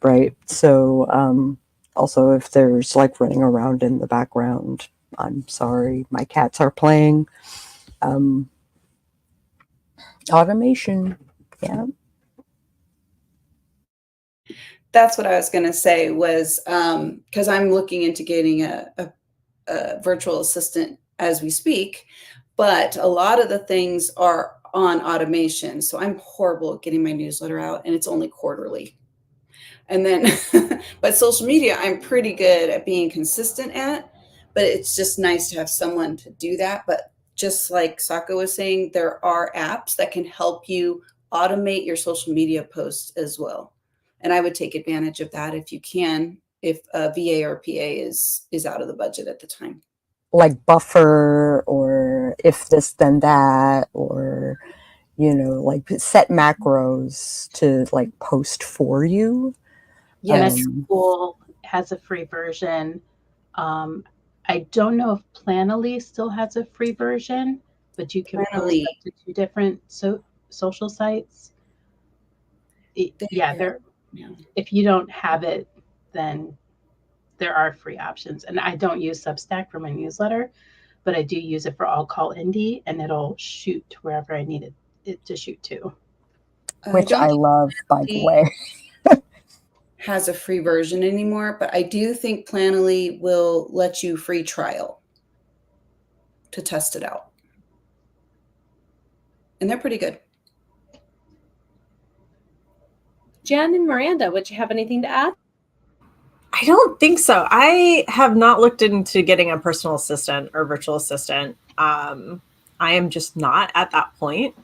right? So also if there's like running around in the background, I'm sorry, my cats are playing. Automation, yeah. That's what I was going to say was because I'm looking into getting a virtual assistant as we speak, but a lot of the things are on automation. So I'm horrible at getting my newsletter out, and it's only quarterly. And then, but social media, I'm pretty good at being consistent at, but it's just nice to have someone to do that. But just like Sako was saying, there are apps that can help you automate your social media posts as well. And I would take advantage of that if you can, if a VA or PA is out of the budget at the time. Like Buffer or if this then that, or like set macros to like post for you. Yes, Metricool has a free version. I don't know if Planoly still has a free version, but you can post up to 2 different social sites. If you don't have it, then there are free options. And I don't use Substack for my newsletter, but I do use it for All Call Indie, and it'll shoot to wherever I need it to shoot to. Which I love, by the way. Has a free version anymore, but I do think Planoly will let you free trial to test it out. And they're pretty good. Jen and Miranda, would you have anything to add? I don't think so. I have not looked into getting a personal assistant or virtual assistant. I am just not at that point.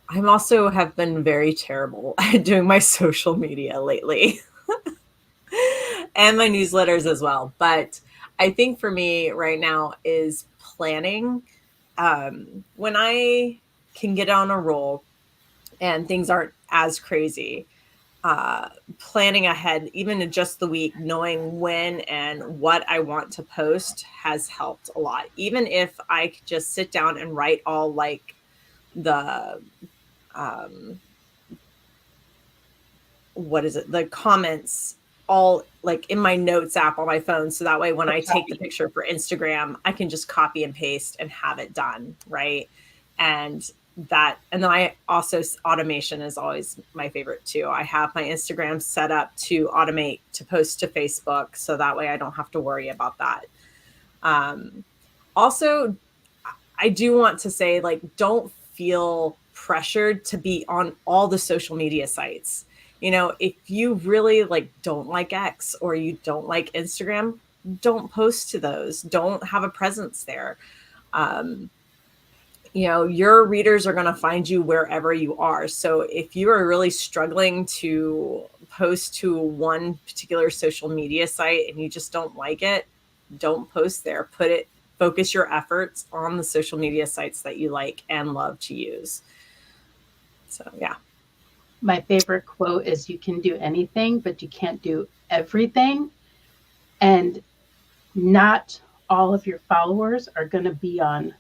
I'm also have been very terrible at doing my social media lately and my newsletters as well. But I think for me right now is planning. When I can get on a roll and things aren't as crazy, planning ahead, even in just the week, knowing when and what I want to post has helped a lot. Even if I could just sit down and write all like the the comments all like in my notes app on my phone. So that way, when I take the picture for Instagram, I can just copy and paste and have it done. Right. And then I also, automation is always my favorite too. I have my Instagram set up to automate to post to Facebook. So that way I don't have to worry about that. Also, I do want to say, like, don't feel pressured to be on all the social media sites. If you really don't like X or you don't like Instagram, don't post to those. Don't have a presence there. Your readers are going to find you wherever you are. So if you are really struggling to post to one particular social media site and you just don't like it, don't post there. Focus your efforts on the social media sites that you like and love to use. So, yeah. My favorite quote is, you can do anything, but you can't do everything. And not all of your followers are going to be on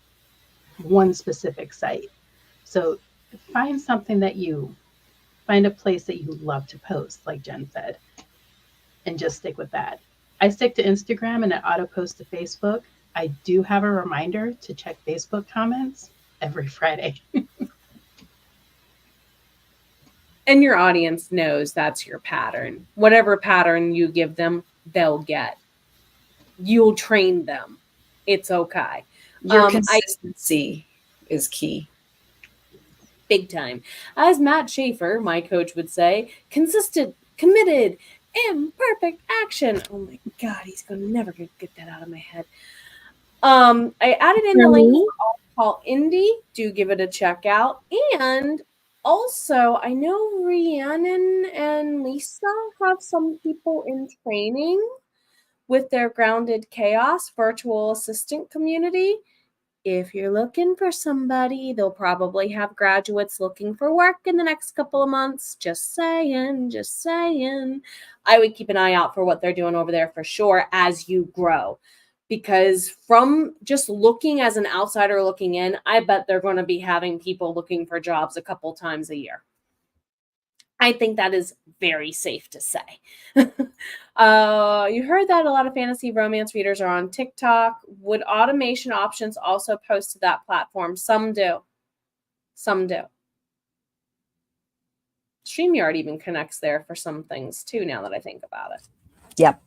one specific site. So find a place that you love to post, like Jen said, and just stick with that. I stick to Instagram and I auto post to Facebook. I do have a reminder to check Facebook comments every Friday. And your audience knows that's your pattern. Whatever pattern you give them, they'll get. You'll train them. It's okay. Your consistency is key. Big time. As Matt Schaefer, my coach, would say, consistent, committed, imperfect action. Oh my God, he's going to never get that out of my head. I added in the link for All Call Indie. Do give it a check out. And also, I know Rhiannon and Lisa have some people in training with their Grounded Chaos virtual assistant community. If you're looking for somebody, they'll probably have graduates looking for work in the next couple of months. Just saying, just saying. I would keep an eye out for what they're doing over there for sure as you grow. Because from just looking as an outsider looking in, I bet they're going to be having people looking for jobs a couple times a year. I think that is very safe to say. You heard that a lot of fantasy romance readers are on TikTok. Would automation options also post to that platform? Some do. Some do. StreamYard even connects there for some things too, now that I think about it. Yep.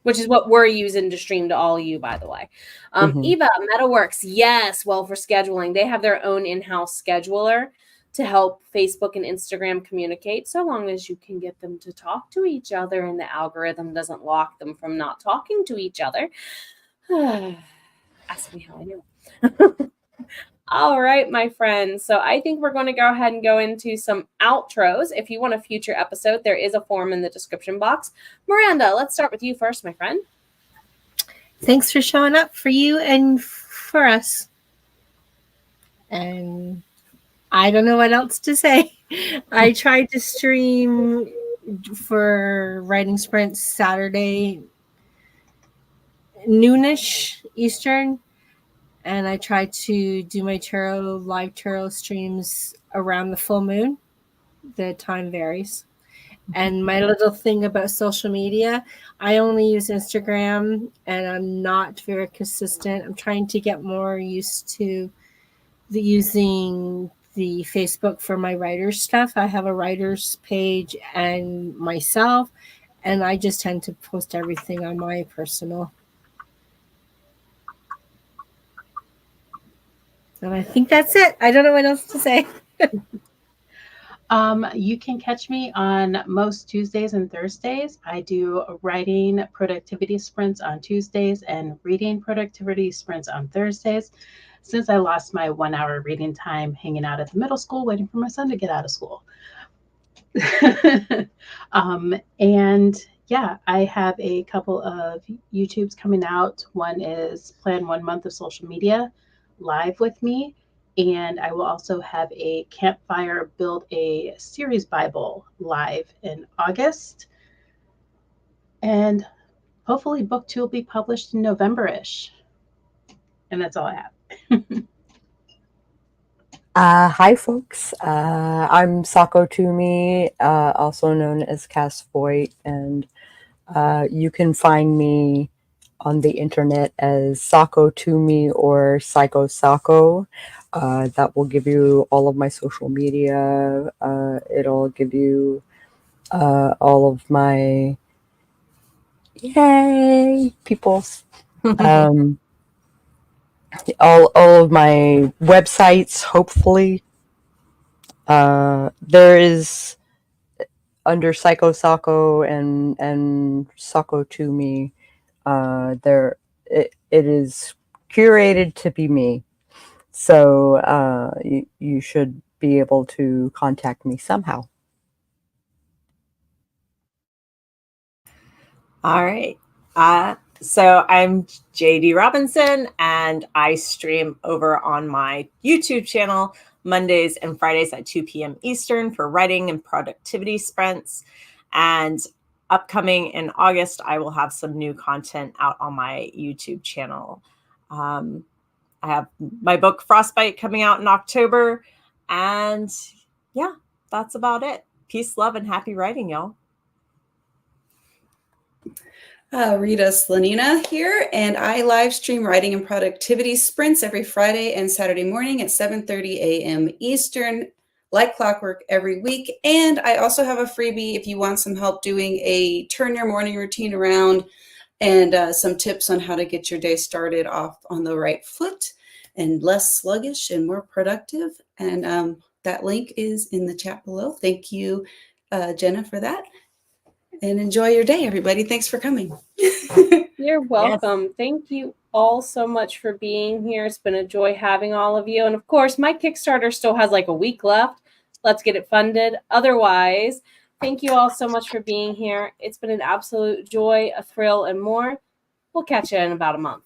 Which is what we're using to stream to all of you, by the way. Eva, MetaWorks, yes. Well, for scheduling, they have their own in-house scheduler to help Facebook and Instagram communicate, so long as you can get them to talk to each other and the algorithm doesn't lock them from not talking to each other. Ask me how I know. All right, my friends. So I think we're going to go ahead and go into some outros. If you want a future episode, there is a form in the description box. Miranda, let's start with you first, my friend. Thanks for showing up for you and for us. And I don't know what else to say. I tried to stream for Writing Sprints Saturday noonish Eastern, and I tried to do my live tarot streams around the full moon. The time varies. And my little thing about social media, I only use Instagram, and I'm not very consistent. I'm trying to get more used to using the Facebook for my writer's stuff. I have a writer's page and myself, and I just tend to post everything on my personal. And I think that's it. I don't know what else to say. You can catch me on most Tuesdays and Thursdays. I do writing productivity sprints on Tuesdays and reading productivity sprints on Thursdays. Since I lost my 1 hour reading time hanging out at the middle school, waiting for my son to get out of school. And yeah, I have a couple of YouTubes coming out. One is Plan 1 Month of Social Media live with me. And I will also have a Campfire Build a Series Bible live in August. And hopefully book 2 will be published in November-ish. And that's all I have. Hi, folks. I'm Sako Toomey, also known as Cass Voigt, and you can find me on the internet as Sako Toomey or Psycho Sako. That will give you all of my social media. It'll give you all of my peoples. All of my websites, hopefully. There is under Psycho Sako and Sako Toomey, there it is curated to be me. So you should be able to contact me somehow. All right. So I'm JD Robinson, and I stream over on my YouTube channel Mondays and Fridays at 2 p.m. Eastern for writing and productivity sprints. And upcoming in August, I will have some new content out on my YouTube channel. I have my book Frostbite coming out in October. And yeah, that's about it. Peace, love, and happy writing, y'all. Rita Slanina here, and I live stream writing and productivity sprints every Friday and Saturday morning at 7:30 a.m. Eastern, like clockwork every week. And I also have a freebie if you want some help doing a turn your morning routine around and some tips on how to get your day started off on the right foot and less sluggish and more productive. And that link is in the chat below. Thank you, Jenna, for that. And enjoy your day, everybody. Thanks for coming. You're welcome. Thank you all so much for being here. It's been a joy having all of you. And of course, my Kickstarter still has like a week left. Let's get it funded. Otherwise, thank you all so much for being here. It's been an absolute joy, a thrill, and more. We'll catch you in about a month.